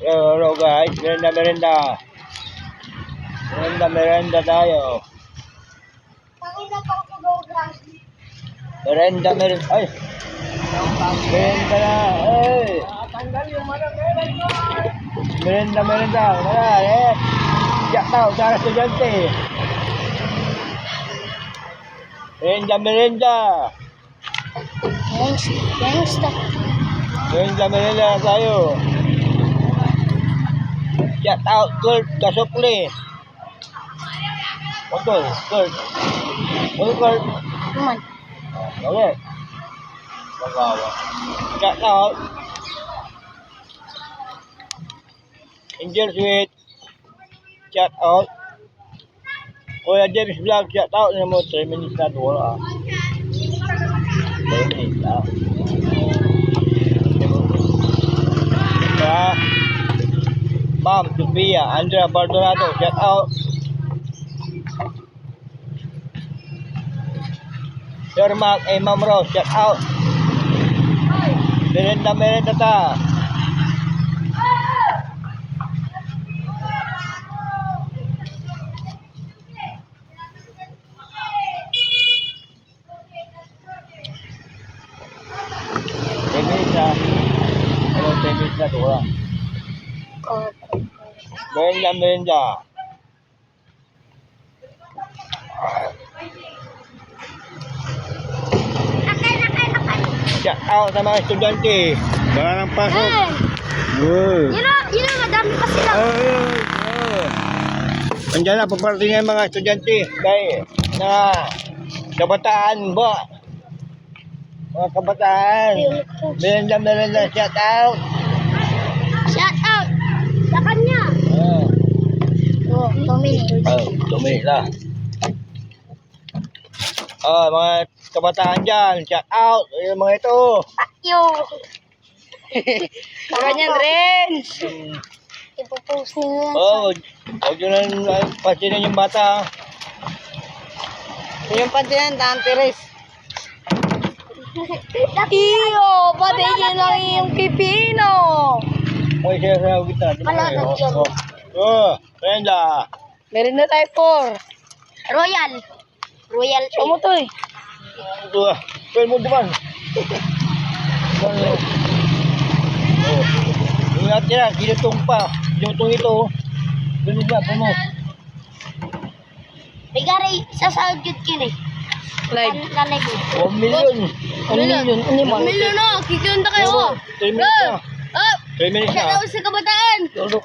Hello guys, merenda. Merenda tayo. Merenda. Ay! Merenda na. Ay! Merenda. Wala eh. Siyak tau cara estudyante. Merenda. Merenda tayo. Siyak tau Kurt kasukli. Betul, Kurt. Kurt. Naman. Boleh. Bawa. Siyak tau. Angel Sweet. Shout out. Kuya James Vlog, shout out na mo 3 minutes na to wala. 3 minutes na. Ma'am Sophia, Andrea Bardonado, shout out. Sir Mark, Ma'am Rose, shout out. Merenda ta. Merenda tu orang. Merenda. Shout out sama estudyante. Barang pasok. Madami pa sila. Andiyan na paparting ng mga estudyante. Dahil na kabataan ba? Mga kabataan. Merenda, shout out. Shout out sa kanya. Oh, 2 minutes. 2 minutes lah. Mga kabataan dyan, shout out. Mga ito. Yo. Ganyan rin. Ipopost niyo yan. Huwag nyo na pansinin yung bata. Yung pantinan, Danteres. Iyo, patigil lang yung pipino. May siya sa kita. Merenda. Meron na tayo 4. Royal. Ano to eh? Ito ah. Pwede mo duman. Ingat yan. Ginutong pa. Ginutong ito. Ganun ba? Puno. Bigari sa sahod yun kini. Live. 1 million. 1 million. Ano ba? na. Kikilunta kayo. 3 minutes na. 3 minutes Shout na. out sa kabataan. Tulog.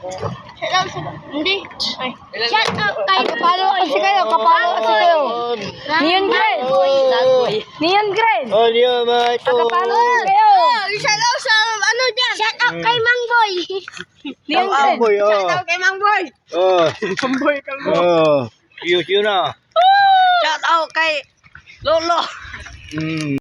Shout out sa... Hindi. Shout out kay... Kapalo kasi kayo. Neon Green. Neon Green. Oh, Leo, mga ito. Kapalo kayo. Shout out sa ano dyan. Shout out kay Mang Boy. Neon Ang Green. boy, Kay Mang Boy. Yun na. Shout out kay Lolo.